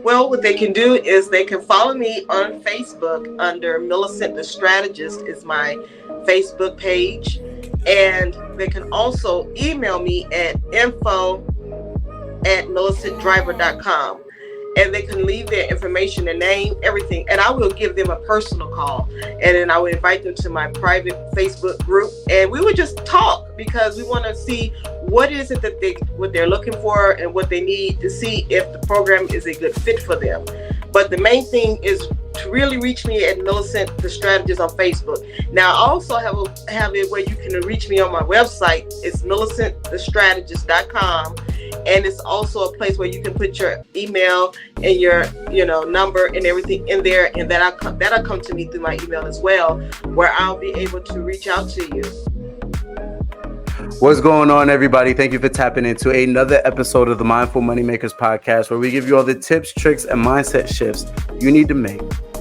Well, what they can do is they can follow me on Facebook under Milicent the Strategist is my Facebook page. And they can also email me at info@milicentdriver.com. And they can leave their information, their name, everything. And I will give them a personal call. And then I will invite them to my private Facebook group. And we would just talk because we want to see what is it that what they're looking for and what they need to see if the program is a good fit for them. But the main thing is to really reach me at Milicent the Strategist on Facebook. Now I also have it where you can reach me on my website. It's milicentthestrategist.com. And it's also a place where you can put your email and your number and everything in there, and that'll come to me through my email as well, where I'll be able to reach out to you. What's going on, everybody? Thank you for tapping into another episode of the Mindful Moneymakers podcast, where we give you all the tips, tricks, and mindset shifts you need to make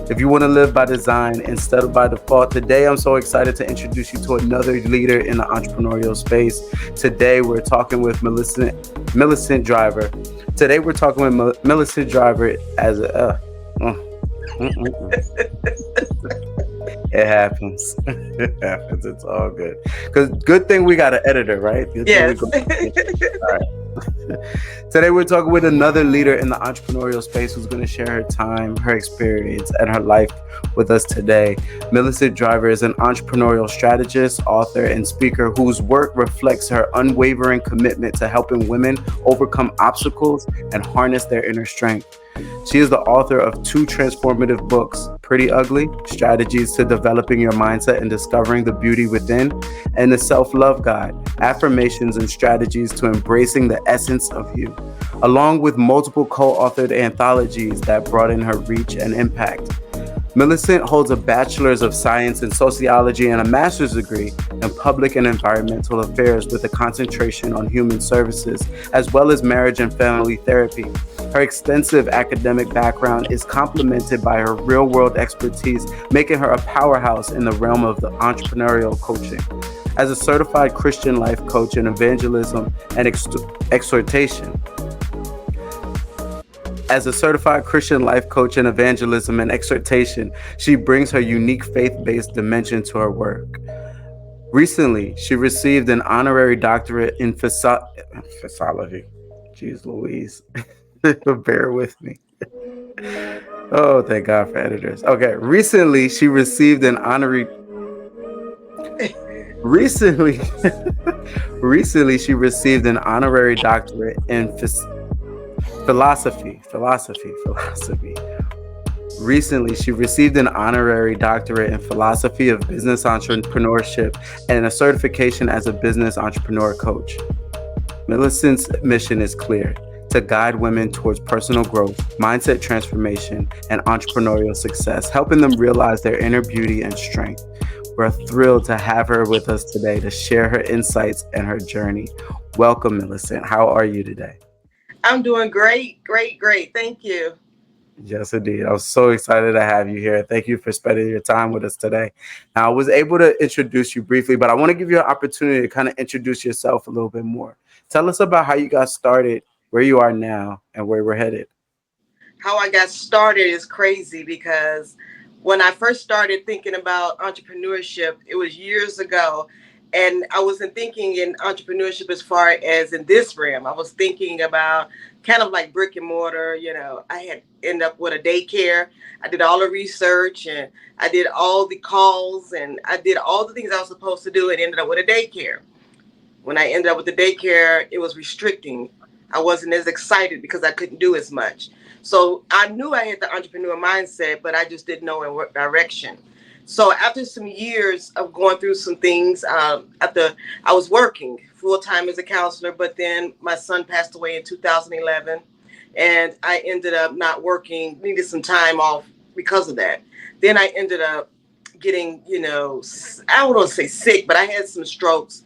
if you want to live by design instead of by default. Today, I'm so excited to introduce you to another leader in the entrepreneurial space. Today, we're talking with Milicent Driver. Today, we're talking with Milicent Driver as a... It happens. It happens. It's all good. Because good thing we got an editor, right? Yes. All right. Today we're talking with another leader in the entrepreneurial space who's going to share her time, her experience, and her life with us today. Milicent Driver is an entrepreneurial strategist, author, and speaker whose work reflects her unwavering commitment to helping women overcome obstacles and harness their inner strength. She is the author of 2 transformative books, Pretty Ugly, Strategies to Developing Your Mindset and Discovering the Beauty Within, and the Self-Love Guide, Affirmations and Strategies to Embracing the Essence of You, along with multiple co-authored anthologies that broaden her reach and impact. Milicent holds a Bachelor of Science in Sociology and a Master's degree in Public and Environmental Affairs with a concentration on human services, as well as marriage and family therapy. Her extensive academic background is complemented by her real-world expertise, making her a powerhouse in the realm of the entrepreneurial coaching. As a certified Christian life coach in evangelism and exhortation, she brings her unique faith-based dimension to her work. Recently, she received an honorary doctorate in Philosophy. Jeez Louise. Bear with me. Oh, thank God for editors. Okay. Recently, she received an honorary doctorate in philosophy. Recently, she received an honorary doctorate in Philosophy of Business Entrepreneurship and a certification as a business entrepreneur coach. Milicent's mission is clear: to guide women towards personal growth, mindset transformation, and entrepreneurial success, helping them realize their inner beauty and strength. We're thrilled to have her with us today to share her insights and her journey. Welcome, Milicent. How are you today? I'm doing great. Thank you. Yes, indeed. I'm so excited to have you here. Thank you for spending your time with us today. Now, I was able to introduce you briefly, but I want to give you an opportunity to kind of introduce yourself a little bit more. Tell us about how you got started, where you are now, and where we're headed. How I got started is crazy because when I first started thinking about entrepreneurship, it was years ago. And I wasn't thinking in entrepreneurship as far as in this realm. I was thinking about kind of like brick and mortar. I had ended up with a daycare. I did all the research and I did all the calls and I did all the things I was supposed to do and ended up with a daycare. When I ended up with the daycare, it was restricting. I wasn't as excited because I couldn't do as much. So I knew I had the entrepreneur mindset, but I just didn't know in what direction. So after some years of going through some things, after I was working full-time as a counselor, but then my son passed away in 2011 and I ended up not working, needed some time off because of that. Then I ended up getting, I don't want to say sick, but I had some strokes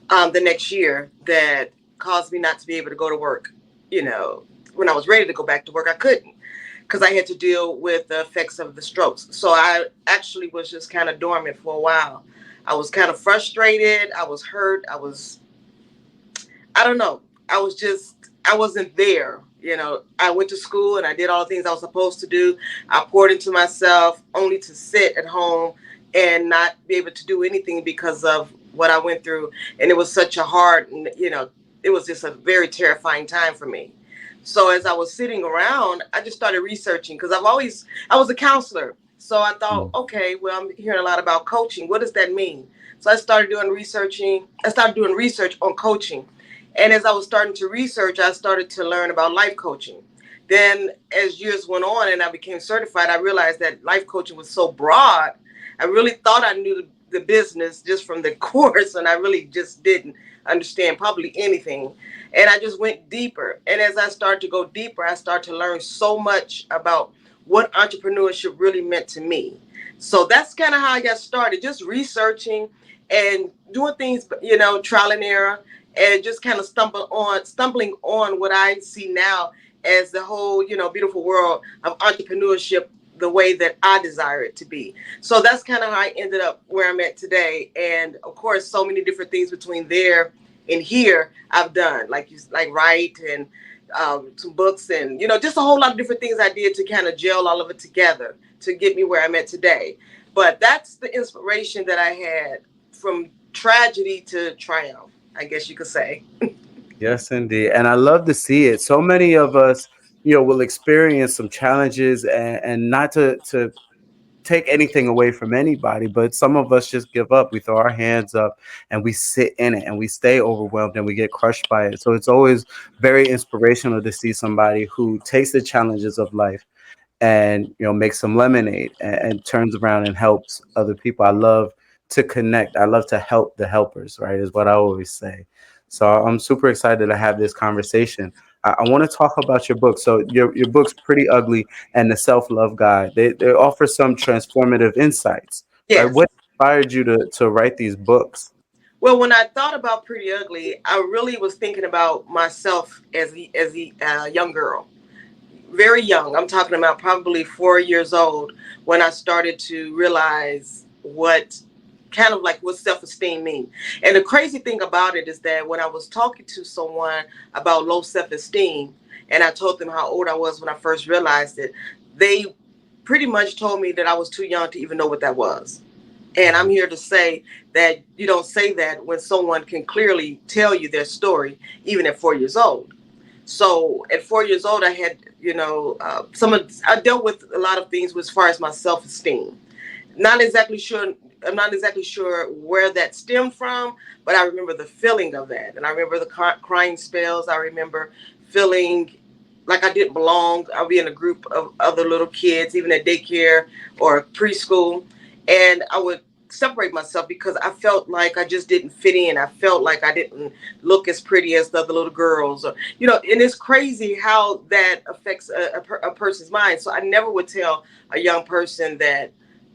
the next year that caused me not to be able to go to work. When I was ready to go back to work, I couldn't because I had to deal with the effects of the strokes. So I actually was just kind of dormant for a while. I was kind of frustrated. I was hurt. I don't know. I wasn't there. I went to school and I did all the things I was supposed to do. I poured into myself only to sit at home and not be able to do anything because of what I went through. And it was such a hard, it was just a very terrifying time for me. So as I was sitting around, I just started researching because I was a counselor. So I thought, Mm. okay, well, I'm hearing a lot about coaching. What does that mean? So I started doing researching. I started doing research on coaching. And as I was starting to research, I started to learn about life coaching. Then, as years went on and I became certified, I realized that life coaching was so broad. I really thought I knew the business just from the course, and I really just didn't understand probably anything. And I just went deeper. And as I started to go deeper, I started to learn so much about what entrepreneurship really meant to me. So that's kind of how I got started, just researching and doing things, trial and error, and just kind of stumbling on what I see now as the whole, beautiful world of entrepreneurship, the way that I desire it to be. So that's kind of how I ended up where I'm at today. And of course, so many different things between there and here I've done, like write and some books, and just a whole lot of different things I did to kind of gel all of it together to get me where I'm at today. But that's the inspiration that I had from tragedy to triumph, I guess you could say. Yes, indeed. And I love to see it. So many of us, will experience some challenges, and not to take anything away from anybody, but some of us just give up. We throw our hands up and we sit in it and we stay overwhelmed and we get crushed by it. So it's always very inspirational to see somebody who takes the challenges of life and makes some lemonade, and turns around and helps other people. I love to connect. I love to help the helpers, right, is what I always say. So I'm super excited to have this conversation. I want to talk about your book. So your book's Pretty Ugly and the Self-Love Guide. They offer some transformative insights, right? Yes. What inspired you to write these books? Well, when I thought about Pretty Ugly, I really was thinking about myself as a young girl, very young. I'm talking about probably 4 years old when I started to realize what kind of like what self-esteem means. And the crazy thing about it is that when I was talking to someone about low self-esteem, and I told them how old I was when I first realized it, they pretty much told me that I was too young to even know what that was. And I'm Mhm. here to say that you don't say that when someone can clearly tell you their story, even at 4 years old. So at 4 years old, I had, I dealt with a lot of things as far as my self esteem. Not exactly sure. I'm not exactly sure where that stemmed from, but I remember the feeling of that, and I remember the crying spells. I remember feeling like I didn't belong. I'll be in a group of other little kids, even at daycare or preschool, and I would separate myself because I felt like I just didn't fit in. I felt like I didn't look as pretty as the other little girls, or and it's crazy how that affects a person's mind. So I never would tell a young person that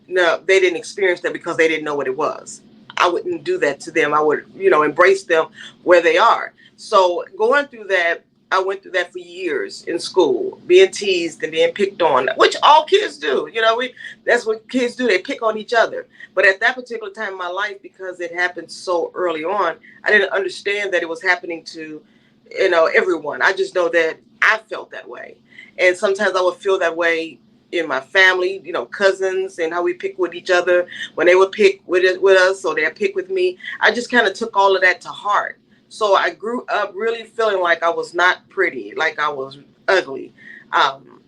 no, they didn't experience that because they didn't know what it was. I wouldn't do that to them. I would, embrace them where they are. So going through that, I went through that for years in school, being teased and being picked on, which all kids do. That's what kids do. They pick on each other. But at that particular time in my life, because it happened so early on, I didn't understand that it was happening to, everyone. I just know that I felt that way. And sometimes I would feel that way in my family, cousins, and how we pick with each other when they would pick with us, or they'd pick with me. I just kind of took all of that to heart. So I grew up really feeling like I was not pretty, like I was ugly, um,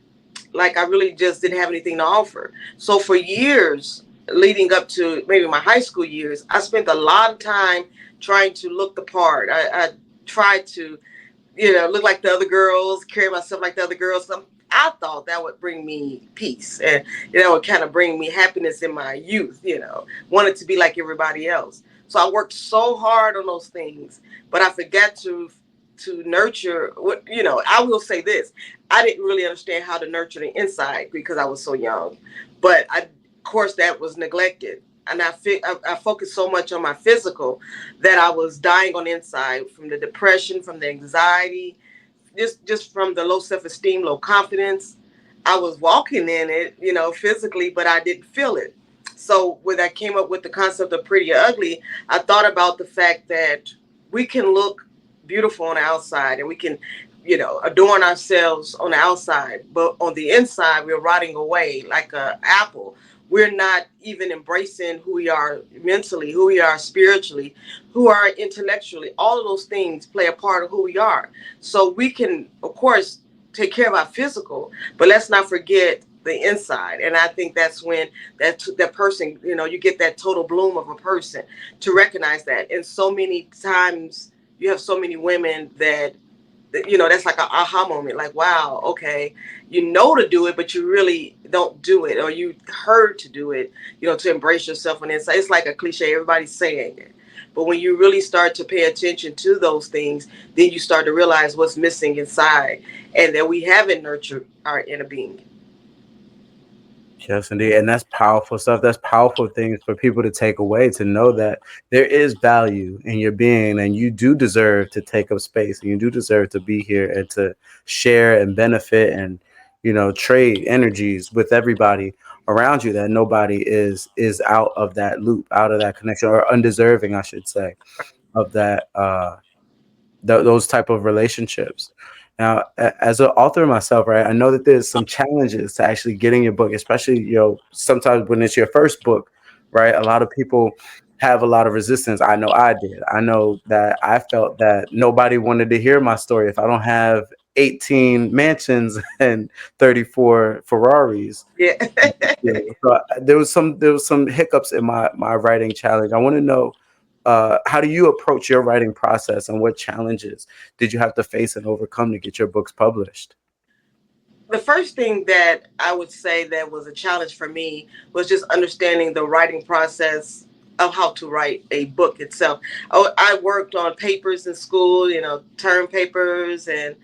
like I really just didn't have anything to offer. So for years leading up to maybe my high school years, I spent a lot of time trying to look the part. I tried to look like the other girls, carry myself like the other girls. I thought that would bring me peace, and would kind of bring me happiness in my youth. Wanted to be like everybody else. So I worked so hard on those things, but I forgot to nurture. What I will say this: I didn't really understand how to nurture the inside because I was so young, but of course, that was neglected. And I focused so much on my physical that I was dying on the inside from the depression, from the anxiety, just from the low self-esteem, low confidence. I was walking in it, physically, but I didn't feel it. So when I came up with the concept of Pretty or Ugly, I thought about the fact that we can look beautiful on the outside, and we can adorn ourselves on the outside, but on the inside, we're rotting away like a apple. We're not even embracing who we are mentally, who we are spiritually, who are intellectually. All of those things play a part of who we are. So we can, of course, take care of our physical, but let's not forget the inside. And I think that's when that person, you get that total bloom of a person, to recognize that. And so many times you have so many women that that's like an aha moment, like, wow, okay, to do it, but you really don't do it, or you heard to do it, to embrace yourself on the inside. It's like a cliche, everybody's saying it, but when you really start to pay attention to those things, then you start to realize what's missing inside, and that we haven't nurtured our inner being. Yes, indeed. And that's powerful stuff. That's powerful things for people to take away, to know that there is value in your being, and you do deserve to take up space, and you do deserve to be here and to share and benefit and, trade energies with everybody around you, that nobody is out of that loop, out of that connection, or undeserving, I should say, of that those type of relationships. Now, as an author myself, right, I know that there's some challenges to actually getting your book, especially, sometimes when it's your first book, right? A lot of people have a lot of resistance. I know I did. I know that I felt that nobody wanted to hear my story if I don't have 18 mansions and 34 Ferraris. Yeah. Yeah. So there was some hiccups in my writing challenge. I want to know, how do you approach your writing process, and what challenges did you have to face and overcome to get your books published? The first thing that I would say that was a challenge for me was just understanding the writing process of how to write a book itself. I worked on papers in school, term papers and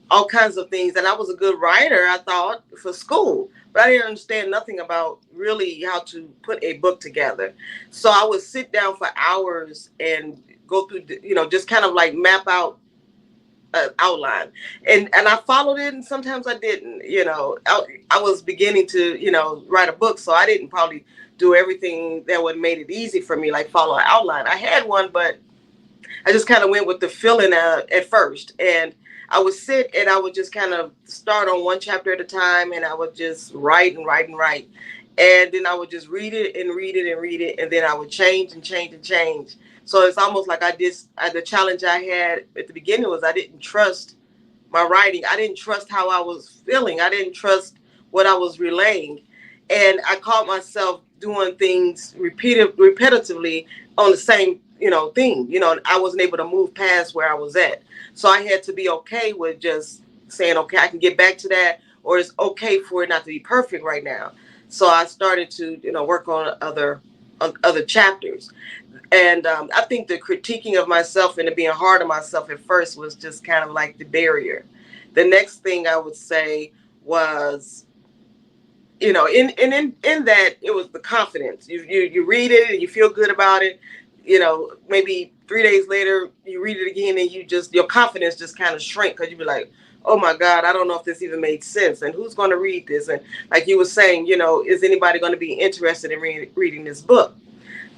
all kinds of things. And I was a good writer, I thought, for school, but I didn't understand nothing about really how to put a book together. So I would sit down for hours and go through, just kind of like map out outline, and I followed it, and sometimes I didn't. I was beginning to write a book, so I didn't probably do everything that would made it easy for me, like follow an outline. I had one, but I just kind of went with the feeling at first, and I would sit and I would just kind of start on one chapter at a time, and I would just write and write and write, and then I would just read it and read it and read it, and then I would change and change and change. So it's almost like the challenge I had at the beginning was I didn't trust my writing. I didn't trust how I was feeling. I didn't trust what I was relaying. And I caught myself doing things repetitively on the same, thing. I wasn't able to move past where I was at. So I had to be okay with just saying, okay, I can get back to that, or it's okay for it not to be perfect right now. So I started to, work on other chapters. And I think the critiquing of myself and the being hard on myself at first was just kind of like the barrier. The next thing I would say was, in that, it was the confidence. You read it and you feel good about it. Maybe 3 days later you read it again, and your confidence just kind of shrink, because you be like, oh my God, I don't know if this even makes sense, and who's going to read this, and like you were saying, is anybody going to be interested in reading this book?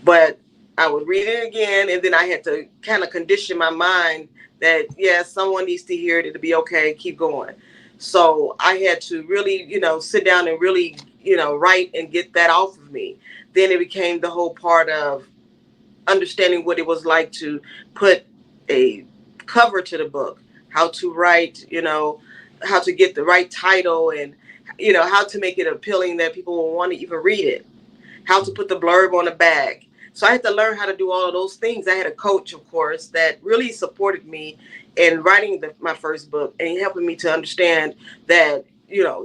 But I would read it again, and then I had to kind of condition my mind that, yes, someone needs to hear it. It'll be okay. Keep going. So I had to really, sit down and really, write and get that off of me. Then it became the whole part of understanding what it was like to put a cover to the book, how to write, how to get the right title, and, how to make it appealing that people will want to even read it, how to put the blurb on the back. So I had to learn how to do all of those things. I had a coach, of course, that really supported me in writing my first book, and helping me to understand that,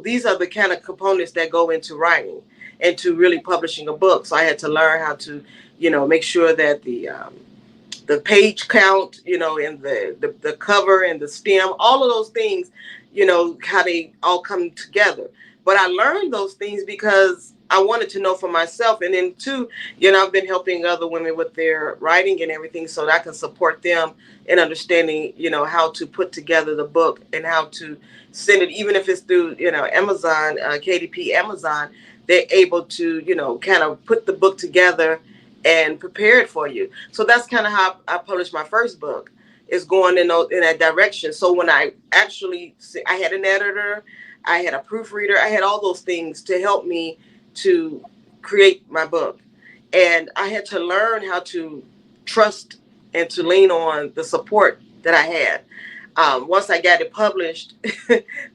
these are the kind of components that go into writing and to really publishing a book. So I had to learn how to, make sure that the page count, and the cover and the stem, all of those things, how they all come together. But I learned those things because I wanted to know for myself. And then too, I've been helping other women with their writing and everything, so that I can support them in understanding, how to put together the book and how to send it, even if it's through, Amazon, KDP Amazon. They're able to, kind of put the book together and prepare it for you. So that's kind of how I published my first book. is going in that direction. So when I had an editor, I had a proofreader, I had all those things to help me to create my book. And I had to learn how to trust and to lean on the support that I had. Once I got it published,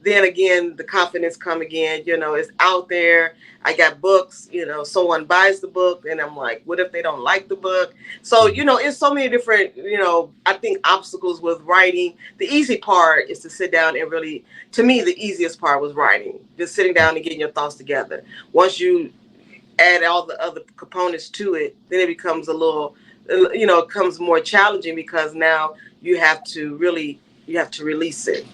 then again, the confidence come again. It's out there. I got books. Someone buys the book, and I'm like, what if they don't like the book? So it's so many different. I think obstacles with writing. The easy part is to sit down and really. To me, the easiest part was writing. Just sitting down and getting your thoughts together. Once you add all the other components to it, then it becomes a little, it becomes more challenging because now you have to release it.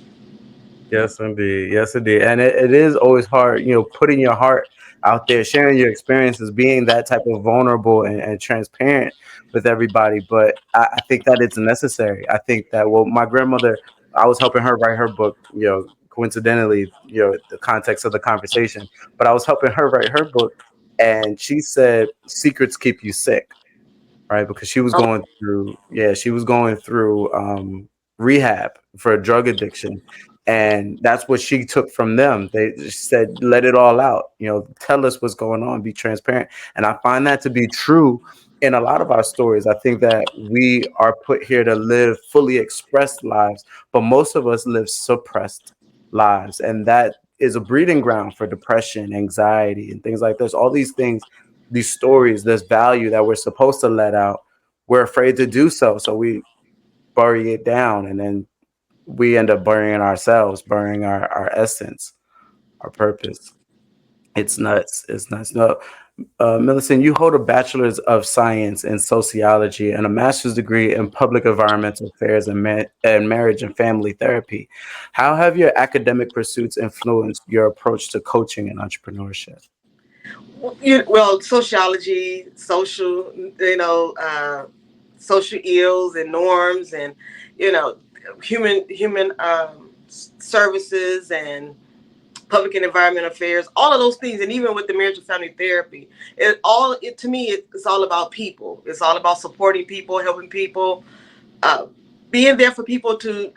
Yes, indeed. Yes, indeed. And it is always hard, putting your heart out there, sharing your experiences, being that type of vulnerable and transparent with everybody. But I think that it's necessary. I think that, well, my grandmother, I was helping her write her book, coincidentally, the context of the conversation, but I was helping her write her book. And she said, secrets keep you sick, right? Because she was Oh, going through, yeah, she was going through rehab for a drug addiction. And that's what she took from them. They just said, let it all out, tell us what's going on, be transparent. And I find that to be true in a lot of our stories. I think that we are put here to live fully expressed lives, but most of us live suppressed lives. And that is a breeding ground for depression, anxiety, and things like this. All these things, these stories, this value that we're supposed to let out, we're afraid to do so. So we bury it down, and then we end up burying ourselves, burying our essence, our purpose. It's nuts. It's nuts. No, Millicent, you hold a Bachelor's of Science in Sociology and a Master's degree in Public Environmental Affairs and Marriage and Family Therapy. How have your academic pursuits influenced your approach to coaching and entrepreneurship? well, sociology, social ills and norms, and human services and public and environmental affairs, all of those things, and even with the marriage and family therapy, it to me it's all about people. It's all about supporting people, helping people, uh, being there for people, to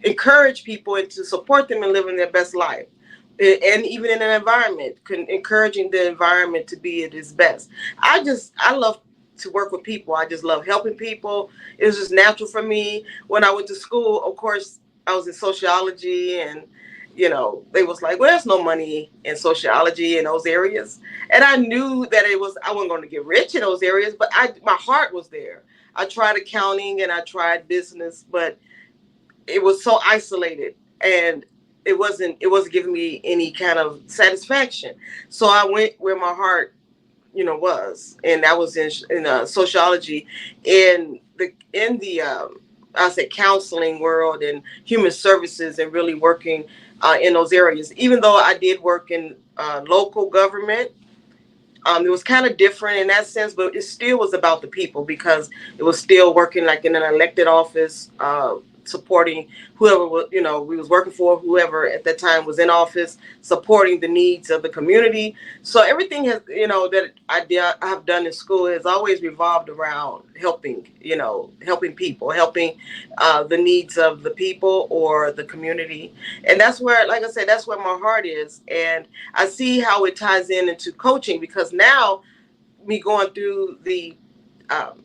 encourage people and to support them in living their best life. And even in an environment, encouraging the environment to be at its best. I love to work with people. I just love helping people. It was just natural for me. When I went to school, of course, I was in sociology, and they was like, well, there's no money in sociology in those areas. And I knew that I wasn't going to get rich in those areas, but my heart was there. I tried accounting and I tried business, but it was so isolated, and it wasn't giving me any kind of satisfaction. So I went where my heart was, and that was in sociology, in the I say counseling world and human services, and really working in those areas. Even though I did work in local government, it was kind of different in that sense, but it still was about the people, because it was still working like in an elected office, supporting whoever we was working for, whoever at that time was in office, supporting the needs of the community. So everything that I have done in school has always revolved around helping people, helping the needs of the people or the community. And that's where, like I said, that's where my heart is. And I see how it ties into coaching, because now, me going through the um,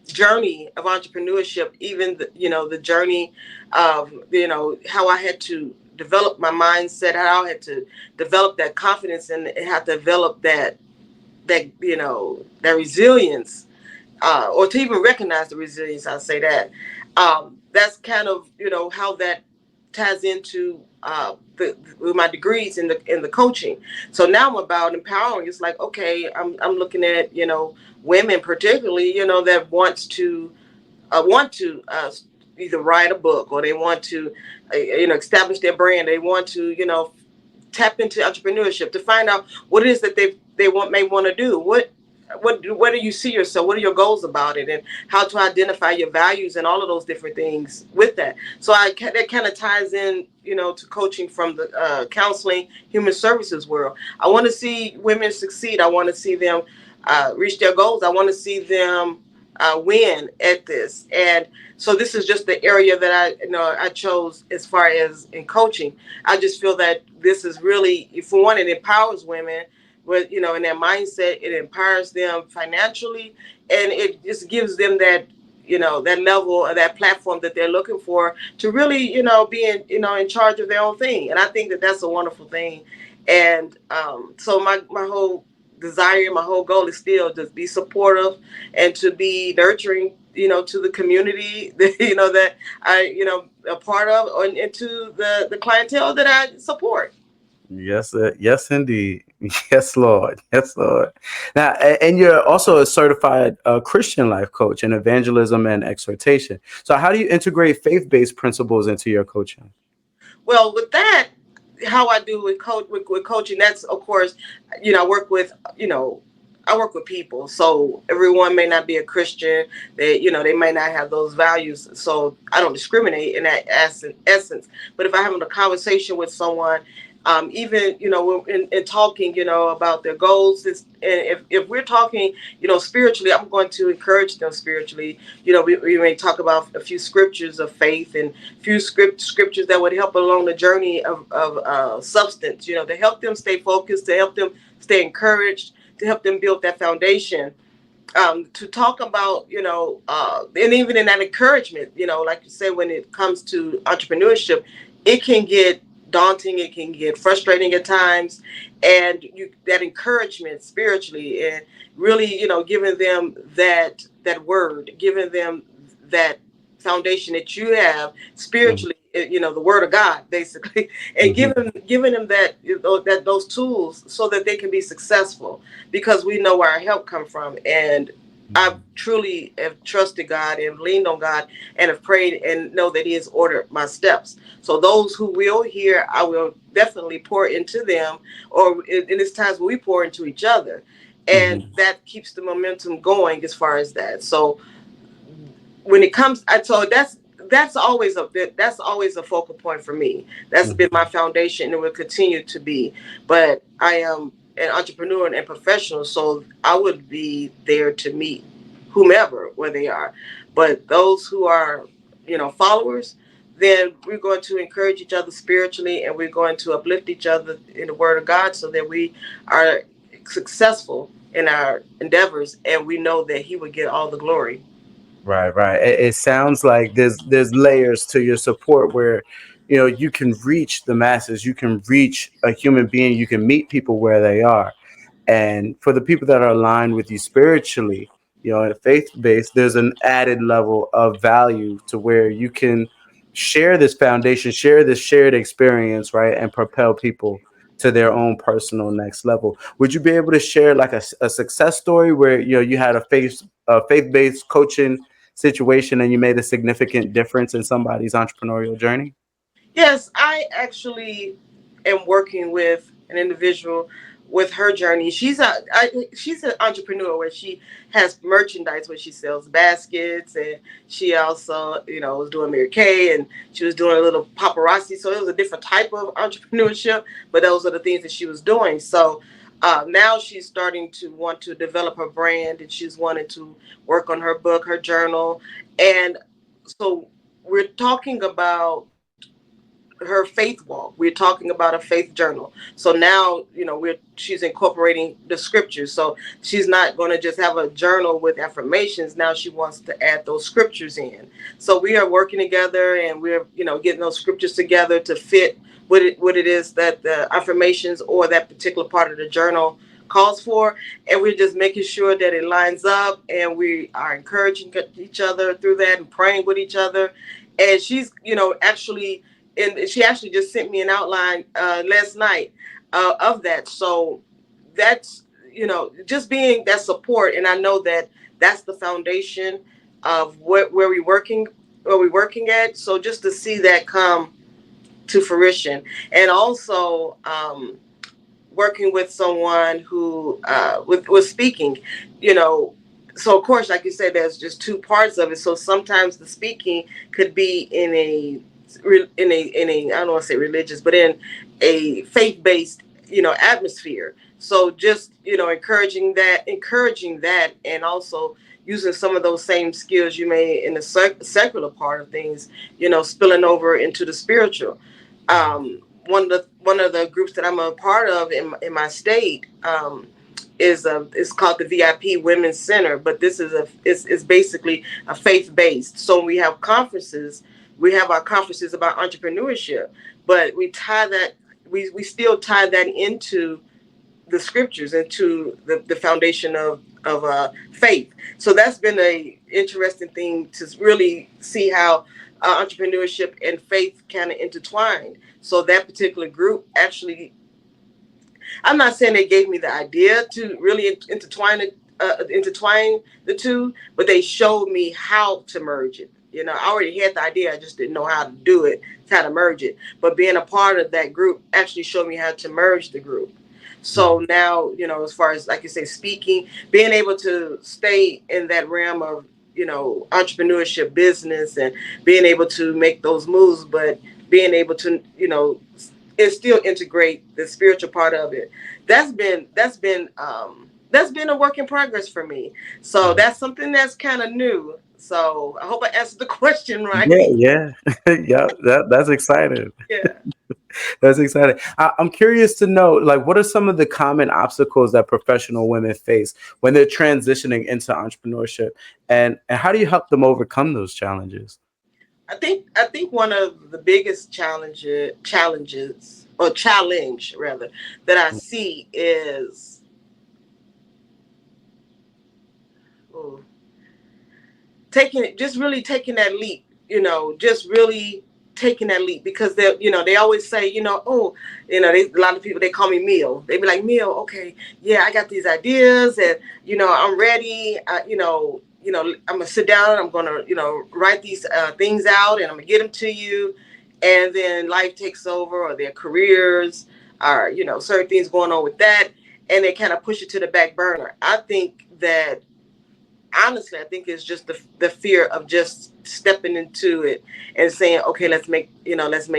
journey of entrepreneurship, even the journey of how I had to develop my mindset, how I had to develop that confidence, and had to develop that resilience, or to even recognize the resilience. I say that. That's kind of how that ties into with my degrees in the coaching. So now I'm about empowering. It's like, okay, I'm looking at women particularly, that want to either write a book, or they want to establish their brand. They want to tap into entrepreneurship to find out what it is that may want to do. What do you see yourself? What are your goals about it, and how to identify your values and all of those different things with that. So that kind of ties in, to coaching from the counseling, human services world. I want to see women succeed. I want to see them reach their goals. I want to see them win at this. And so this is just the area that I chose as far as in coaching. I just feel that this is really, for one, it empowers women with, in their mindset. It empowers them financially, and it just gives them that, that level or that platform that they're looking for to really, be in charge of their own thing. And I think that that's a wonderful thing. And so my whole desire, my whole goal is still to be supportive and to be nurturing, to the community that, that I, a part of, and to the clientele that I support. Yes, yes, indeed. Yes, Lord. Yes, Lord. Now, and you're also a certified Christian life coach in evangelism and exhortation. So, how do you integrate faith-based principles into your coaching? Well, with that, how I do with coaching, that's of course, I work with, I work with people. So everyone may not be a Christian. They may not have those values. So I don't discriminate in that essence. But if I'm having a conversation with someone, even, in talking, about their goals, and if we're talking, spiritually, I'm going to encourage them spiritually. We may talk about a few scriptures of faith and few scriptures that would help along the journey of substance, to help them stay focused, to help them stay encouraged, to help them build that foundation. To talk about, and even in that encouragement, like you said, when it comes to entrepreneurship, it can get daunting, it can get frustrating at times, and that encouragement spiritually, and really, giving them that word, giving them that foundation that you have spiritually, the word of God, basically, and Hmm. giving them that those tools so that they can be successful, because we know where our help come from. And I truly have trusted God and leaned on God and have prayed and know that He has ordered my steps. So those who will hear, I will definitely pour into them, or in this times where we pour into each other, and Hmm. that keeps the momentum going as far as that. So when it comes, I told that's always a focal point for me. That's been my foundation and will continue to be. But I am an entrepreneur and professional, so I would be there to meet whomever where they are. But those who are, followers, then we're going to encourage each other spiritually, and we're going to uplift each other in the Word of God, so that we are successful in our endeavors, and we know that He would get all the glory. Right, right. It sounds like there's layers to your support where, you can reach the masses, you can reach a human being, you can meet people where they are. And for the people that are aligned with you spiritually, in a faith base, there's an added level of value to where you can share this foundation, share this shared experience, right, and propel people to their own personal next level. Would you be able to share like a success story where you had a faith-based coaching situation and you made a significant difference in somebody's entrepreneurial journey? Yes, I actually am working with an individual with her journey. She's an entrepreneur where she has merchandise where she sells baskets, and she also, was doing Mary Kay, and she was doing a little paparazzi. So it was a different type of entrepreneurship, but those are the things that she was doing. So now she's starting to want to develop her brand, and she's wanting to work on her book, her journal, and so we're talking about her faith walk. We're talking about a faith journal. So now, she's incorporating the scriptures. So she's not going to just have a journal with affirmations. Now she wants to add those scriptures in. So we are working together, and we're, getting those scriptures together to fit what it is that the affirmations or that particular part of the journal calls for. And we're just making sure that it lines up, and we are encouraging each other through that and praying with each other. And she's, actually, and she actually just sent me an outline last night of that. So that's, just being that support, and I know that that's the foundation of where we're working at. So just to see that come to fruition, and also working with someone who with speaking, you know. So of course, like you said, there's just two parts of it. So sometimes the speaking could be in a I don't want to say religious, but in a faith based atmosphere. So just encouraging that, and also using some of those same skills you made in the secular part of things, spilling over into the spiritual. One of the groups that I'm a part of in my state, is called the VIP Women's Center, but this is basically a faith based. So when we have our conferences about entrepreneurship, but we still tie that into the scriptures, into the foundation of faith. So that's been a interesting thing to really see how entrepreneurship and faith kind of intertwined. So that particular group actually, I'm not saying they gave me the idea to really intertwine the two, but they showed me how to merge it. I already had the idea, I just didn't know how to do it, how to merge it. But being a part of that group actually showed me how to merge the group. So now, as far as, like you say, speaking, being able to stay in that realm of, entrepreneurship, business, and being able to make those moves, but being able to, and still integrate the spiritual part of it. That's been a work in progress for me. So that's something that's kind of new. So I hope I answered the question right. Yeah, yeah, yeah. That's exciting. Yeah. That's exciting. I'm curious to know, like, what are some of the common obstacles that professional women face when they're transitioning into entrepreneurship, and how do you help them overcome those challenges? I think one of the biggest challenges, or challenge rather, that I see is, oh, just really taking that leap, just really taking that leap, because they always say, oh, a lot of people, they call me Meal. They be like, Meal, okay, yeah, I got these ideas, and I'm ready. I'm gonna sit down. I'm gonna write these things out, and I'm gonna get them to you. And then life takes over, or their careers, or certain things going on with that, and they kind of push it to the back burner. I think that, honestly, I think it's just the fear of just stepping into it and saying, okay, let's make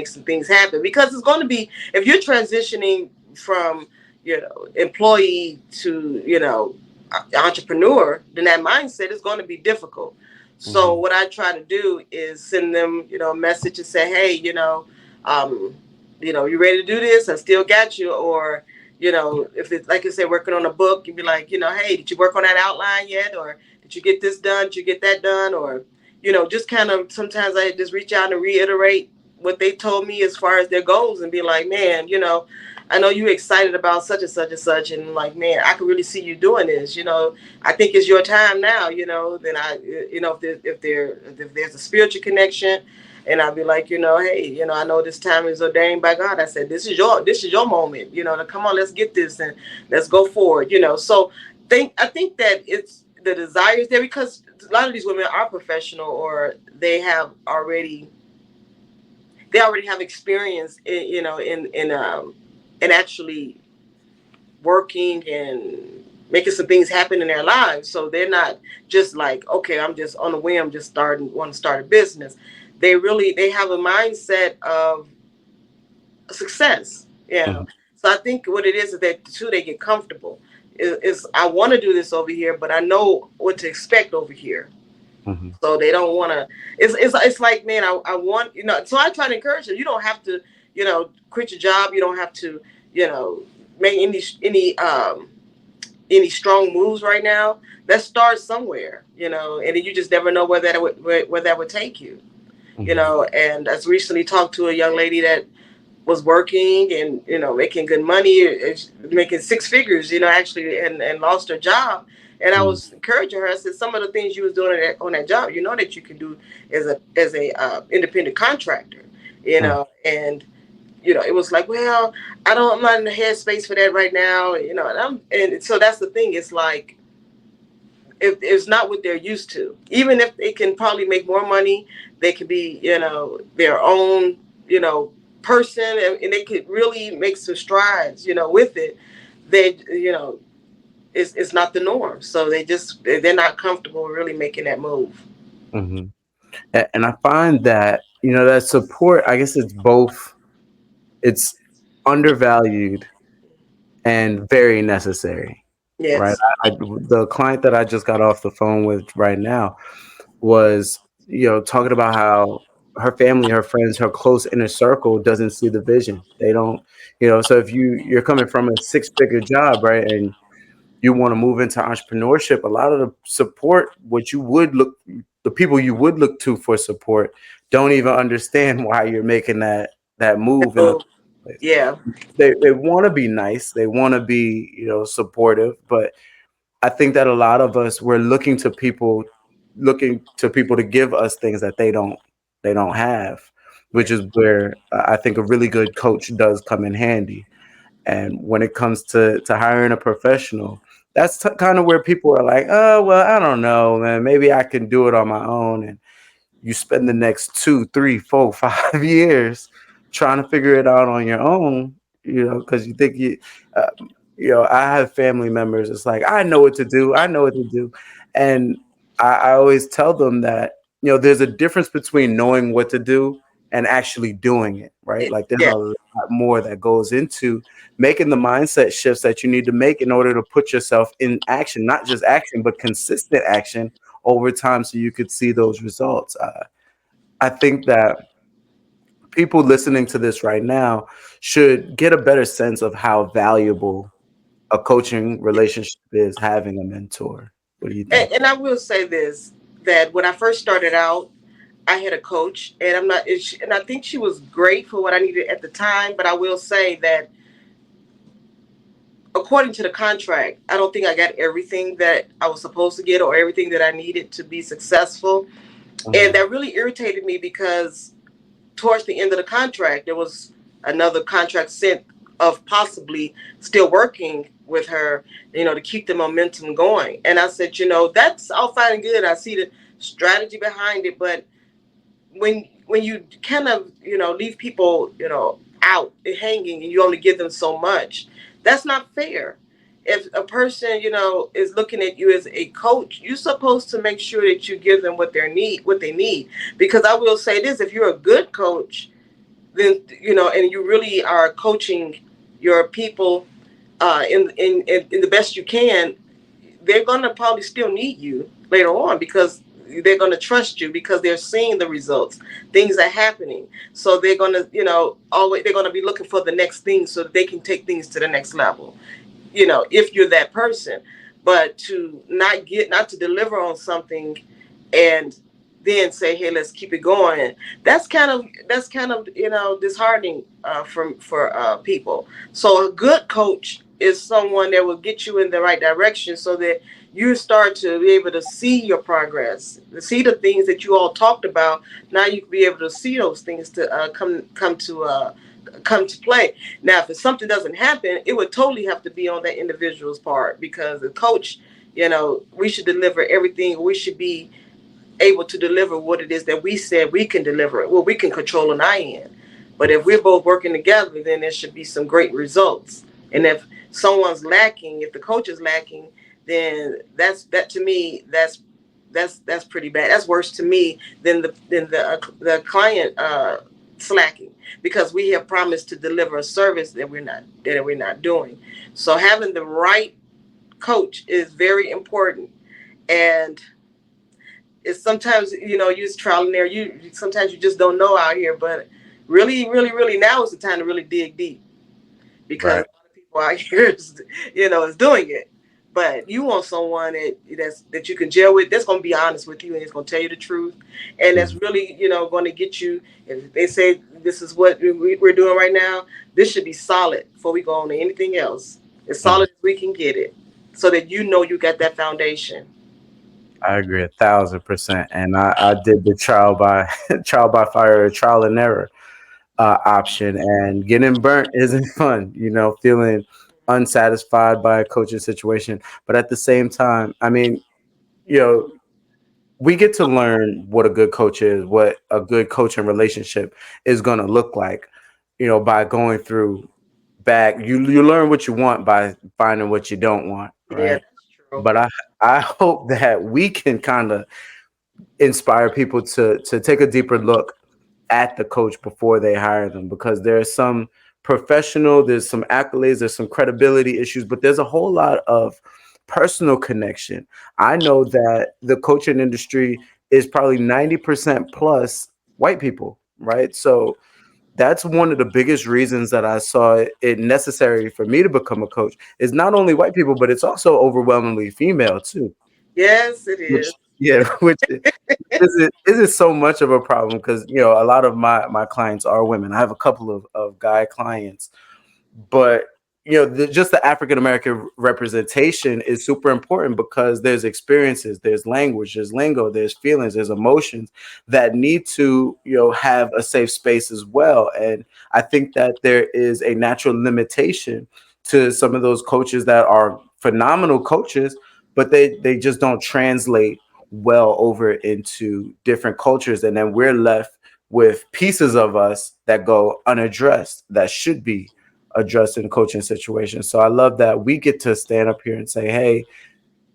some things happen. Because it's going to be, if you're transitioning from employee to entrepreneur, then that mindset is going to be difficult. So Hmm. what I try to do is send them a message and say, hey, um, you ready to do this? I still got you. Or if it's like I said, working on a book, you'd be like, hey, did you work on that outline yet? Or did you get this done? Did you get that done? Or, just kind of, sometimes I just reach out and reiterate what they told me as far as their goals, and be like, man, I know you're excited about such and such and such, and like, man, I can really see you doing this. I think it's your time now. Then if there's a spiritual connection, and I'll be like, hey, I know this time is ordained by God. I said, this is your moment. To come on, let's get this, and let's go forward. So I think that it's the desires there, because a lot of these women are professional, or they already have experience in actually working and making some things happen in their lives. So they're not just like, okay, I'm just on a whim, just want to start a business. They have a mindset of success. So I think what it is that too, they get comfortable. Is I want to do this over here, but I know what to expect over here. Hmm. So they don't want to. It's like, man, I want, So I try to encourage them. You don't have to quit your job. You don't have to make any strong moves right now. Let's start somewhere, and then you just never know where that would take you. Hmm. And I recently talked to a young lady that was working and making good money, making six figures, actually, and lost her job. And I was encouraging her. I said, some of the things you was doing on that job, that you can do as a independent contractor, and it was like, well, I'm not in the headspace for that right now, and so that's the thing. It's like, if it's not what they're used to, even if they can probably make more money, they can be, their own, person, and they could really make some strides, with it. They, it's not the norm. So they're not comfortable really making that move. Hmm. And I find that, that support, I guess it's both, it's undervalued and very necessary, right? Yes. The client that I just got off the phone with right now was, talking about how her family, her friends, her close inner circle doesn't see the vision. They don't, so if you're coming from a six-figure job, right, and you want to move into entrepreneurship, a lot of the support, the people you would look to for support don't even understand why you're making that move in the So, place. yeah. They want to be nice, they want to be, supportive, but I think that a lot of us, we're looking to people to give us things that they don't have, which Yeah. is where I think a really good coach does come in handy. And when it comes to hiring a professional, that's kind of where people are like, oh well, I don't know, man, maybe I can do it on my own. And you spend the next 2, 3, 4, 5 years trying to figure it out on your own, because you think uh, I have family members. It's like, I know what to do. I know what to do. And I always tell them that, there's a difference between knowing what to do and actually doing it, right? Like there's Yeah. a lot more that goes into making the mindset shifts that you need to make in order to put yourself in action, not just action, but consistent action over time so you could see those results. I think that people listening to this right now should get a better sense of how valuable a coaching relationship is, having a mentor. What do you think? And I will say this, that when I first started out, I had a coach, and and I think she was great for what I needed at the time. But I will say that according to the contract, I don't think I got everything that I was supposed to get or everything that I needed to be successful. And Mhm. that really irritated me because towards the end of the contract, there was another contract sent of possibly still working with her, to keep the momentum going. And I said, that's all fine and good. I see the strategy behind it, but when you kind of leave people out hanging and you only give them so much, that's not fair. If a person is looking at you as a coach, you're supposed to make sure that you give them what they need. Because I will say this, if you're a good coach, then and you really are coaching your people in the best you can, they're going to probably still need you later on, because they're going to trust you because they're seeing the results, things are happening. So they're going to always, they're going to be looking for the next thing so that they can take things to the next level, if you're that person. But to not to deliver on something and then say, hey, let's keep it going, that's kind of disheartening for people. So a good coach is someone that will get you in the right direction so that you start to be able to see your progress, to see the things that you all talked about. Now you can be able to see those things to come to play. Now, if something doesn't happen, it would totally have to be on that individual's part, because the coach, we should deliver everything. We should be able to deliver what it is that we said we can deliver. Well, we can control on our end. But if we're both working together, then there should be some great results. And if someone's lacking, if the coach is lacking, then that to me, that's pretty bad. That's worse to me than the client slacking, because we have promised to deliver a service that we're not doing. So having the right coach is very important. And it's sometimes you just trial and error. You sometimes you just don't know out here, but really, really, really, now is the time to really dig deep, because Right. a lot of people out here is doing it. But you want someone that you can gel with, that's going to be honest with you and it's going to tell you the truth, and that's Mhm. really going to get you. If they say this is what we're doing right now, this should be solid before we go on to anything else. As Mhm. solid as we can get it, so that you got that foundation. I agree 1,000%. And I did the trial by trial by fire, trial and error option, and getting burnt isn't fun. Feeling unsatisfied by a coaching situation, but at the same time, I mean, you know, we get to learn what a good coach is, what a good coaching relationship is going to look like, by going through back. You learn what you want by finding what you don't want, Yeah, right? that's true. But I hope that we can kind of inspire people to take a deeper look at the coach before they hire them, because there are some professional, there's some accolades, there's some credibility issues, but there's a whole lot of personal connection. I know that the coaching industry is probably 90% plus white people, right? So that's one of the biggest reasons that I saw it necessary for me to become a coach is not only white people, but it's also overwhelmingly female too. Yes, it is. Which yeah, which is so much of a problem because a lot of my clients are women. I have a couple of guy clients, but just the African American representation is super important because there's experiences, there's language, there's lingo, there's feelings, there's emotions that need to have a safe space as well. And I think that there is a natural limitation to some of those coaches that are phenomenal coaches, but they just don't translate well over into different cultures, and then we're left with pieces of us that go unaddressed that should be addressed in coaching situations. So I love that we get to stand up here and say, hey,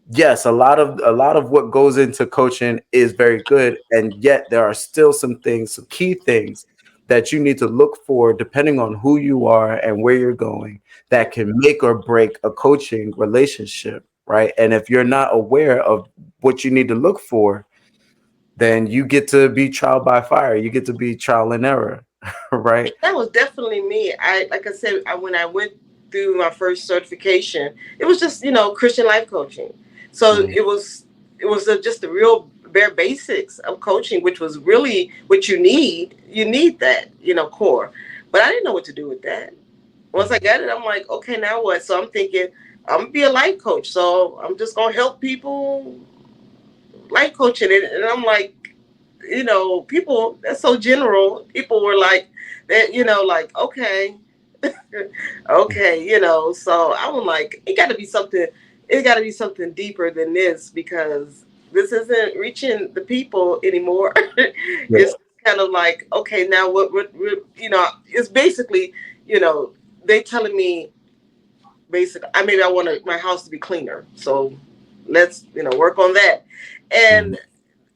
yes, a lot of what goes into coaching is very good, and yet there are still some things, some key things that you need to look for depending on who you are and where you're going that can make or break a coaching relationship, right? And if you're not aware of what you need to look for, then you get to be trial by fire. You get to be trial and error, right? That was definitely me. Like I said, when I went through my first certification, it was just Christian life coaching. So Mhm. it was just the real bare basics of coaching, which was really what you need. You need that core, but I didn't know what to do with that. Once I got it, I'm like, okay, now what? So I'm thinking I'm gonna be a life coach. So I'm just gonna help people life coaching it, and I'm like, people, that's so general. People were like that, like, okay, okay, so I was like, it gotta be something deeper than this, because this isn't reaching the people anymore. Yeah. It's kind of like, okay, now what it's basically, you know they telling me, basically, maybe I want my house to be cleaner, so let's work on that. Mhm. And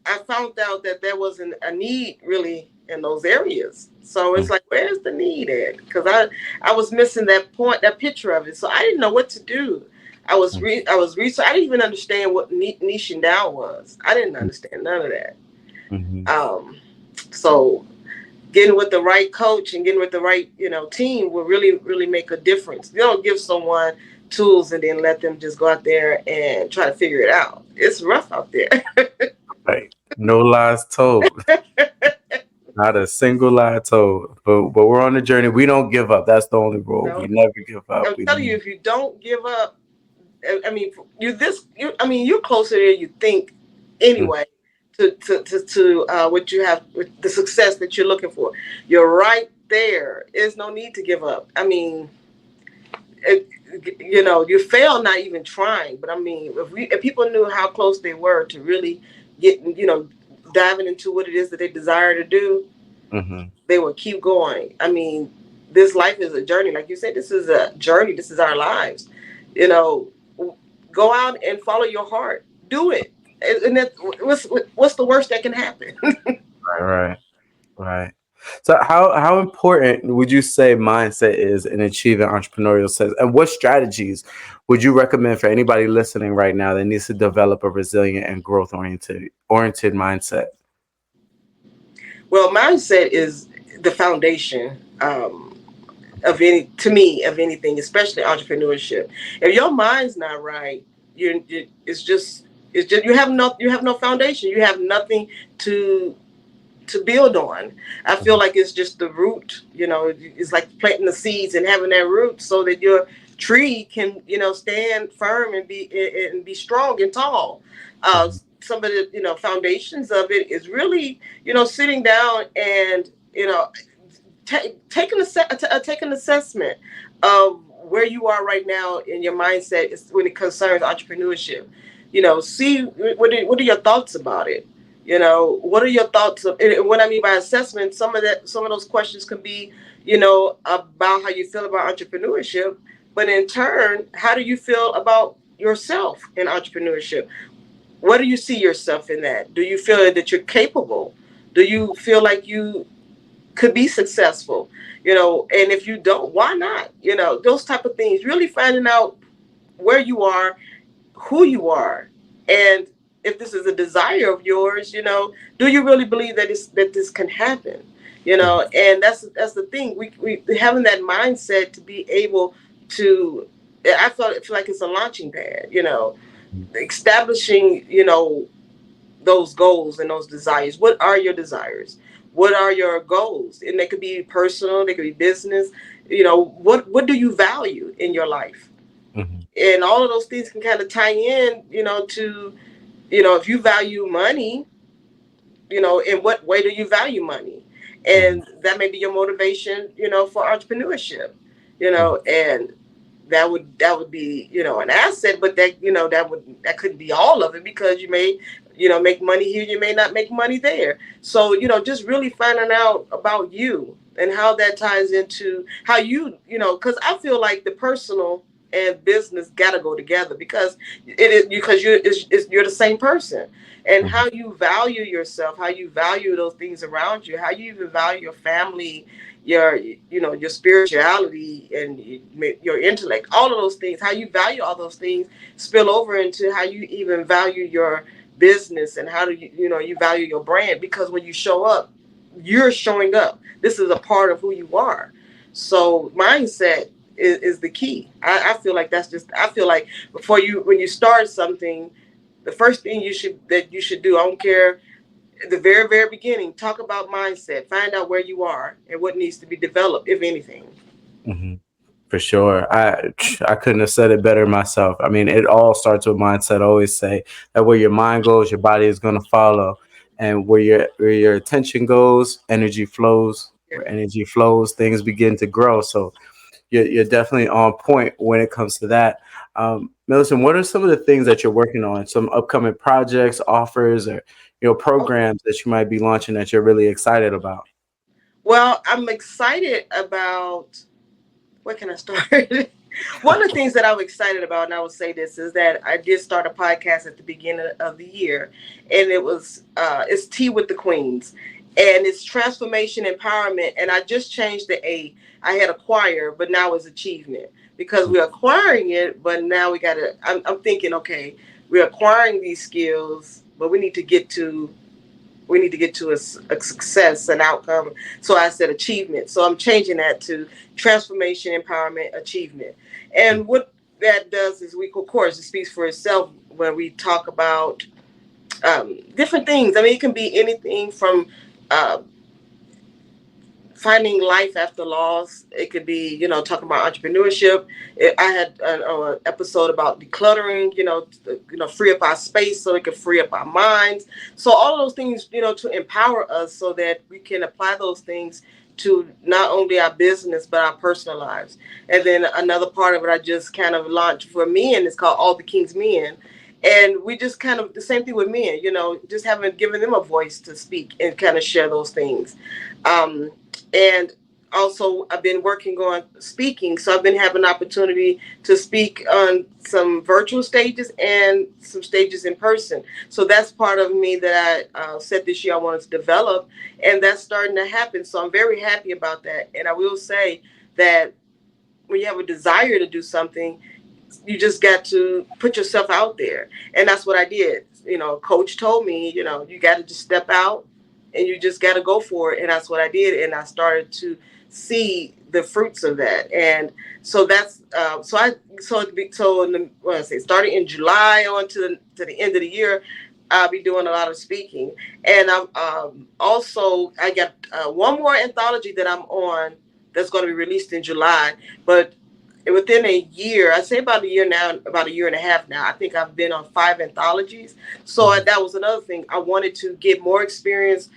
I found out that there wasn't a need really in those areas. So it's Mhm. like, where's the need at? Because I was missing that point, that picture of it. So I didn't know what to do. I was research. I didn't even understand what niching down was. I didn't understand none of that. Mhm. So getting with the right coach and getting with the right team will really really make a difference. You don't give someone tools and then let them just go out there and try to figure it out. It's rough out there. Right. No lies told. Not a single lie told. But we're on the journey. We don't give up. That's the only rule. We No, never give up. I'm telling you, if you don't give up, I mean, I mean, you're closer than you think, Mhm. anyway, to what you have, with the success that you're looking for. You're right there. There's no need to give up. I mean, it, you fail not even trying. But I mean, if people knew how close they were to really getting, diving into what it is that they desire to do, Mhm. they would keep going. I mean, this life is a journey. Like you said, this is a journey. This is our lives. You know, go out and follow your heart. Do it. And what's the worst that can happen? Right, right, right. So how important would you say mindset is in achieving entrepreneurial success? And what strategies would you recommend for anybody listening right now that needs to develop a resilient and growth oriented mindset? Well, mindset is the foundation, of anything, especially entrepreneurship. If your mind's not right, it's just you have no foundation. You have nothing to build on. I feel Mhm. like it's just the root. It's like planting the seeds and having that root so that your tree can stand firm and be strong and tall. Mhm. Some of the foundations of it is really sitting down and take an assessment of where you are right now in your mindset when it concerns entrepreneurship. See what are your thoughts about it. What are your thoughts of, and what I mean by assessment, some of those questions can be about how you feel about entrepreneurship, but in turn, how do you feel about yourself in entrepreneurship? What do you see yourself in that? Do you feel that you're capable? Do you feel like you could be successful, and if you don't, why not? Those type of things, really finding out where you are, who you are, and if this is a desire of yours, do you really believe that this can happen? And that's the thing. We having that mindset to be able to. I feel like it's a launching pad. Establishing those goals and those desires. What are your desires? What are your goals? And they could be personal. They could be business. What do you value in your life? Mm-hmm. And all of those things can kind of tie in, to, if you value money, in what way do you value money? Mm-hmm. And that may be your motivation, for entrepreneurship, and that would be, an asset, but that couldn't be all of it, because you may, make money here, you may not make money there. So, just really finding out about you and how that ties into how because I feel like the personal and business gotta go together, because you're the same person. And Mm-hmm. how you value yourself, how you value those things around you, how you even value your family, your spirituality, and your intellect, all of those things, how you value all those things spill over into how you even value your business, and how do you value your brand, because when you show up, you're showing up. This is a part of who you are. So mindset is the key. I feel like I feel like before when you start something, the first thing you should do, I don't care, at the very, very beginning, talk about mindset, find out where you are and what needs to be developed, if anything. Mm-hmm. For sure. I couldn't have said it better myself. I mean, it all starts with mindset. I always say that where your mind goes, your body is going to follow. And where your attention goes, energy flows. Yeah. Where energy flows, things begin to grow. So you're definitely on point when it comes to that. Millicent, what are some of the things that you're working on? Some upcoming projects, offers, or Oh, programs that you might be launching that you're really excited about? well, I'm excited about, where can I start? One of the things that I'm excited about, and I will say this, is that I did start a podcast at the beginning of the year, and it's Tea with the Queens, and it's transformation empowerment, and I just changed the A. I had acquire, but now it's achievement, because we're acquiring it, but now we gotta. I'm thinking, okay, we're acquiring these skills, but we need to get to a success, an outcome. So I said achievement. So I'm changing that to transformation, empowerment, achievement. And what that does is, of course, it speaks for itself when we talk about different things. I mean, it can be anything from uh, finding life after loss. It could be, talking about entrepreneurship. I had an episode about decluttering, free up our space so it can free up our minds. So all of those things, to empower us so that we can apply those things to not only our business but our personal lives. And then another part of it I just kind of launched for men. It's called All the King's Men. And we just kind of the same thing with men, just having given them a voice to speak and kind of share those things. And also, I've been working on speaking, so I've been having an opportunity to speak on some virtual stages and some stages in person. So that's part of me that I said this year I wanted to develop, and that's starting to happen. So I'm very happy about that. And I will say that when you have a desire to do something, you just got to put yourself out there, and that's what I did. Coach told me, you got to just step out, and you just got to go for it, and that's what I did, and I started to see the fruits of that. And so that's in the, what I say, starting in July on to the end of the year, I'll be doing a lot of speaking. And I'm also, I got one more anthology that I'm on that's going to be released in July, but within a year, I say about a year now, about a year and a half now, I think I've been on 5 anthologies. So that was another thing. I wanted to get more experience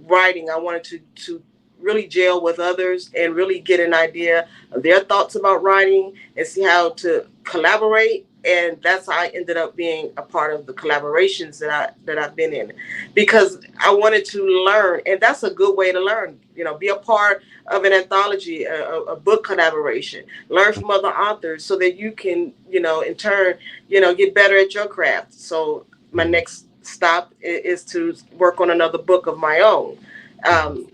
writing. I wanted to really gel with others and really get an idea of their thoughts about writing and see how to collaborate. And that's how I ended up being a part of the collaborations that I've been in, because I wanted to learn, and that's a good way to learn. Be a part of an anthology, a book collaboration, learn from other authors so that you can, in turn, get better at your craft. So my next stop is to work on another book of my own. Um,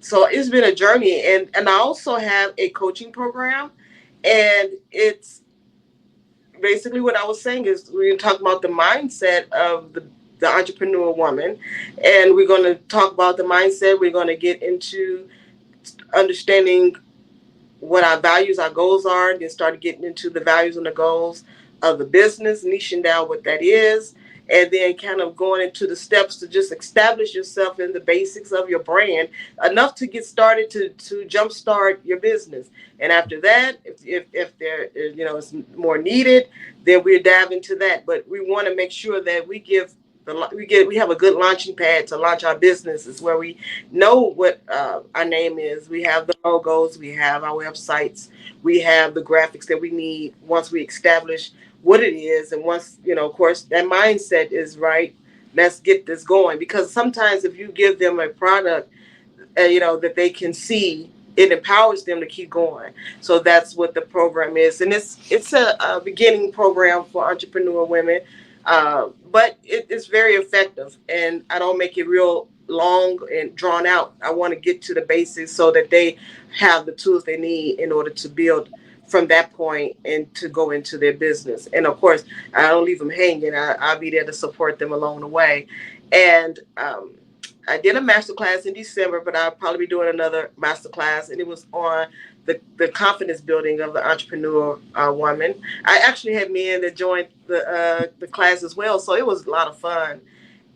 So it's been a journey, and I also have a coaching program, and it's basically what I was saying is we're talking about the mindset of the entrepreneur woman, and we're going to talk about the mindset. We're going to get into understanding what our values, our goals are, then start getting into the values and the goals of the business, niching down what that is, and then kind of going into the steps to just establish yourself in the basics of your brand enough to get started to jumpstart your business. And after that, if there is more needed, then we dive into that. But we want to make sure that we have a good launching pad to launch our businesses where we know what our name is. We have the logos, we have our websites, we have the graphics that we need once we establish what it is. And once, of course, that mindset is right, let's get this going. Because sometimes if you give them a product, that they can see, it empowers them to keep going. So that's what the program is, and it's a beginning program for entrepreneur women, but it's very effective, and I don't make it real long and drawn out. I want to get to the basics so that they have the tools they need in order to build from that point and to go into their business. And of course, I don't leave them hanging. I'll be there to support them along the way. And I did a master class in December, but I'll probably be doing another master class, and it was on the confidence building of the entrepreneur woman. I actually had men that joined the class as well, so it was a lot of fun.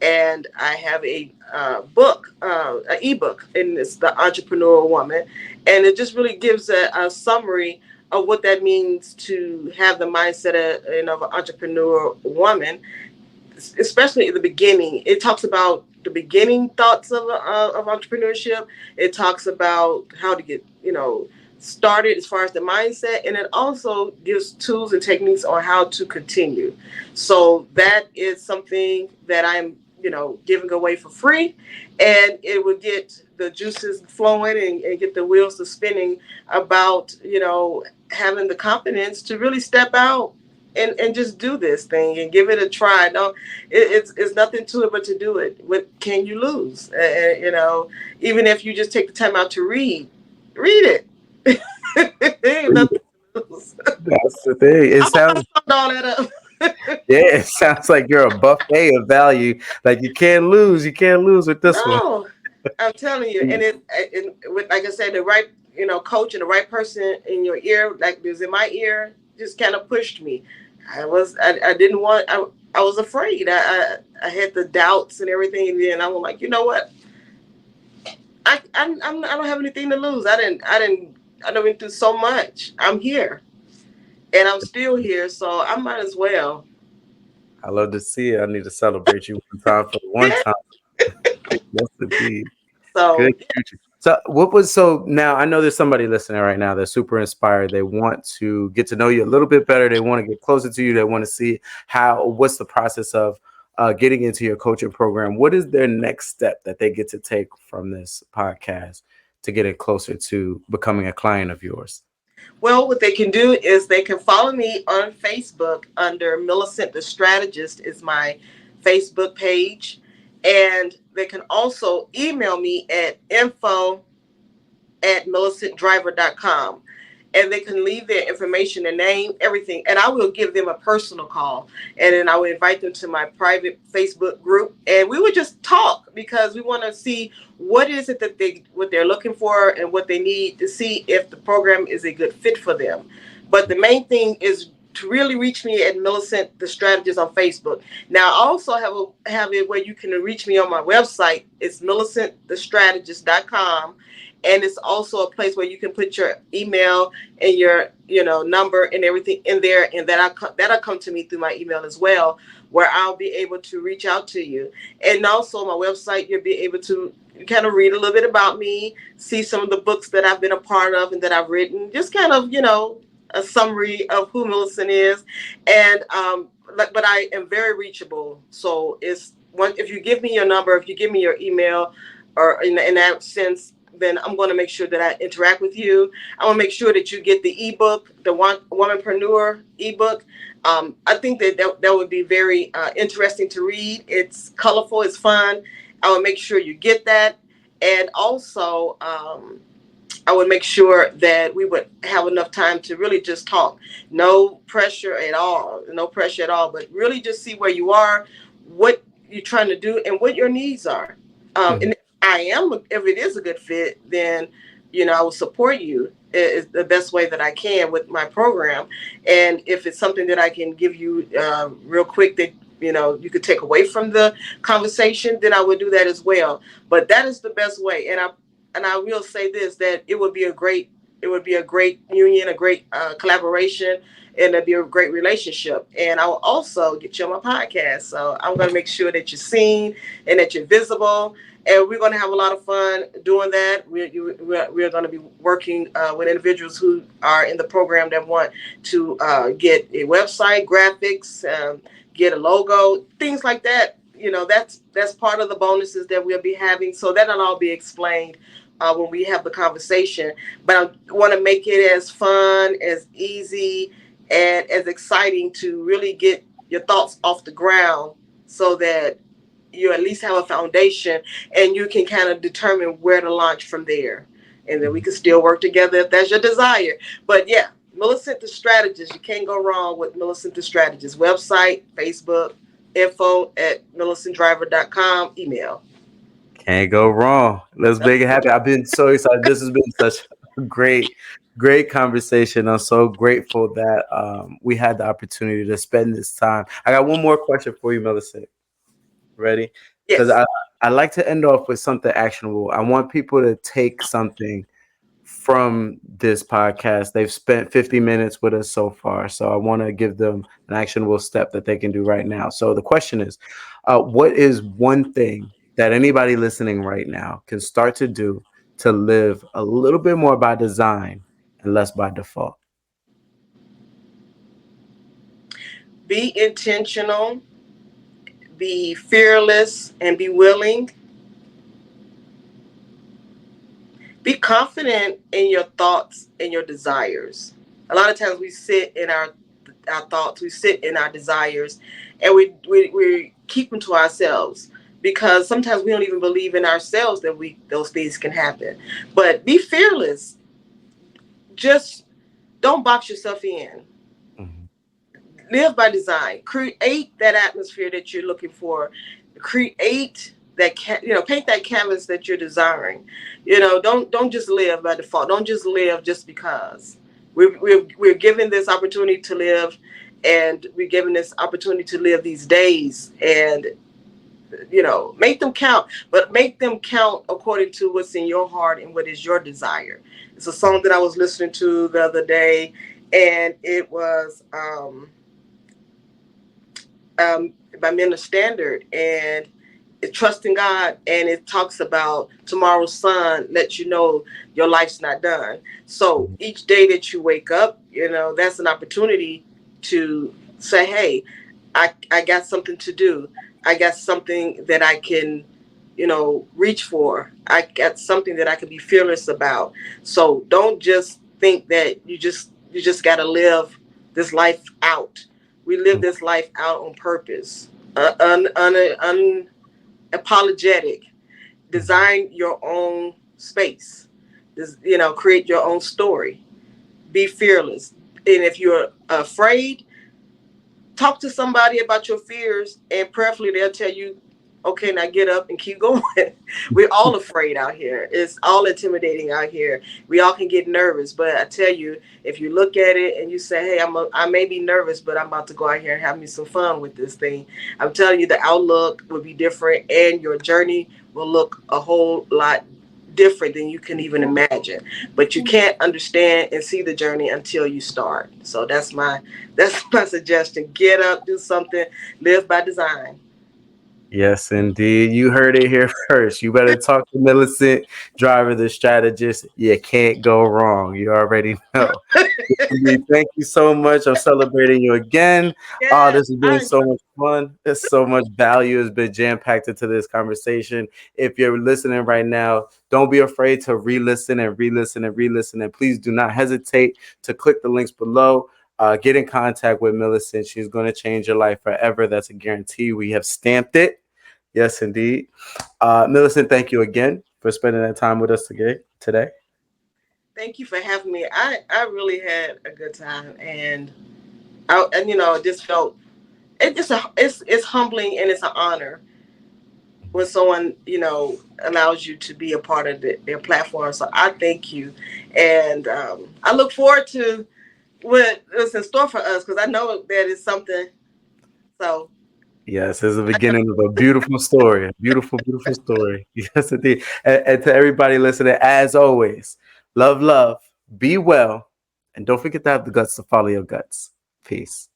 And I have a book, an ebook, and it's the Entrepreneur Woman, and it just really gives a summary of what that means to have the mindset of an entrepreneur woman, especially in the beginning. It talks about the beginning thoughts of entrepreneurship. It talks about how to get started as far as the mindset, and it also gives tools and techniques on how to continue. So that is something that I'm giving away for free, and it will get the juices flowing and get the wheels to spinning about having the confidence to really step out and just do this thing and give it a try. No, it's nothing to it but to do it. What can you lose? Even if you just take the time out to read it. Ain't nothing to lose. That's the thing. It I hope I sounds summed all that up. Yeah, it sounds like you're a buffet of value. Like you can't lose. You can't lose with this one. No, I'm telling you, and with, like I said, the right coach and the right person in your ear, like was in my ear, just kind of pushed me. I didn't want I was afraid. I had the doubts and everything, and then I was like, you know what? I don't have anything to lose. I done went through so much. I'm here, and I'm still here, so I might as well. I love to see it. I need to celebrate you one time for the one time. Yes, indeed. So Good future. So now I know there's somebody listening right now that's super inspired. They want to get to know you a little bit better. They want to get closer to you. They want to see what's the process of getting into your coaching program. What is their next step that they get to take from this podcast to get it closer to becoming a client of yours? well, what they can do is they can follow me on Facebook under Milicent the Strategist is my Facebook page. And they can also email me at info@milicentdriver.com. And they can leave their information, their name, everything. And I will give them a personal call. And then I will invite them to my private Facebook group. And we would just talk because we want to see what is it that what they're looking for and what they need to see if the program is a good fit for them. But the main thing is to really reach me at Milicent the Strategist on Facebook. Now I also have it where you can reach me on my website. It's milicentthestrategist.com. And it's also a place where you can put your email and your number and everything in there, and that'll come to me through my email as well, where I'll be able to reach out to you. And also on my website, you'll be able to kind of read a little bit about me, see some of the books that I've been a part of and that I've written, just kind of a summary of who Milicent is. And but I am very reachable, so it's one, if you give me your number, if you give me your email, or in that sense, then I'm going to make sure that I interact with you. I want to make sure that you get the ebook, the Womanpreneur ebook. I think that would be very interesting to read. It's colorful, it's fun. I will make sure you get that. And also, I would make sure that we would have enough time to really just talk. No pressure at all. No pressure at all. But really just see where you are, what you're trying to do, and what your needs are. Mhm. And if it is a good fit, then I will support you is the best way that I can with my program. And if it's something that I can give you real quick that you could take away from the conversation, then I would do that as well. But that is the best way. And I will say this, that it would be a great union, a great collaboration, and it'd be a great relationship. And I will also get you on my podcast. So I'm going to make sure that you're seen and that you're visible. And we're going to have a lot of fun doing that. We're going to be working with individuals who are in the program that want to get a website, graphics, get a logo, things like that. That's part of the bonuses that we'll be having. So that'll all be explained when we have the conversation. But I want to make it as fun, as easy, and as exciting to really get your thoughts off the ground so that you at least have a foundation and you can kind of determine where to launch from there. And then we can still work together if that's your desire. But yeah, Milicent the Strategist. You can't go wrong with Milicent the Strategist. Website, Facebook, info@milicentdriver.com, email. Can't go wrong. Let's make it happen. I've been so excited. This has been such a great conversation. I'm so grateful that we had the opportunity to spend this time. I got one more question for you, Millicent. Ready? Because Yes. I like to end off with something actionable. I want people to take something from this podcast. They've spent 50 minutes with us so far. So I want to give them an actionable step that they can do right now. So the question is, what is one thing that anybody listening right now can start to do to live a little bit more by design and less by default? Be intentional, be fearless, and be willing. Be confident in your thoughts and your desires. A lot of times we sit in our thoughts, we sit in our desires, and we keep them to ourselves because sometimes we don't even believe in ourselves that we those things can happen. But be fearless. Just don't box yourself in. Mhm. Live by design. Create that atmosphere that you're looking for. Create paint that canvas that you're desiring. Don't just live by default. Don't just live just because. We're given this opportunity to live, and we're given this opportunity to live these days, and make them count, but make them count according to what's in your heart and what is your desire. It's a song that I was listening to the other day, and it was by Men of Standard, and it trusting God, and it talks about tomorrow's sun lets you know your life's not done. So Mhm. each day that you wake up, that's an opportunity to say, hey, I got something to do. I got something that I can, reach for. I got something that I can be fearless about. So don't just think that you just got to live this life out. We live this life out on purpose, unapologetic. Mhm. Design your own space. Create your own story. Be fearless. And if you're afraid, talk to somebody about your fears, and prayerfully they'll tell you, okay, now get up and keep going. We're all afraid out here. It's all intimidating out here. We all can get nervous, but I tell you, if you look at it and you say, hey, I may be nervous, but I'm about to go out here and have me some fun with this thing, I'm telling you, the outlook will be different, and your journey will look a whole lot different than you can even imagine. But you can't understand and see the journey until you start. So that's my suggestion. Get up, do something, live by design. Yes, indeed. You heard it here first. You better talk to Millicent Driver, the strategist. You can't go wrong. You already know. Indeed. Thank you so much. I'm celebrating you again. Oh, Yes, this has been I so enjoy. much fun. There's so much value has been jam packed into this conversation. If you're listening right now, don't be afraid to re-listen and re-listen and re-listen. And please do not hesitate to click the links below. Get in contact with Millicent. She's going to change your life forever. That's a guarantee. We have stamped it. Yes, indeed. Millicent, thank you again for for spending that time with us today. Thank you for having me. I really had a good time, and just felt it's humbling and it's an honor when someone allows you to be a part of their platform. So I thank you, and I look forward to what is in store for us because I know that is something. So Yes, it's the beginning of a beautiful story. A beautiful, beautiful story. Yes, indeed. And to everybody listening, as always, love, be well, and don't forget to have the guts to follow your guts. Peace.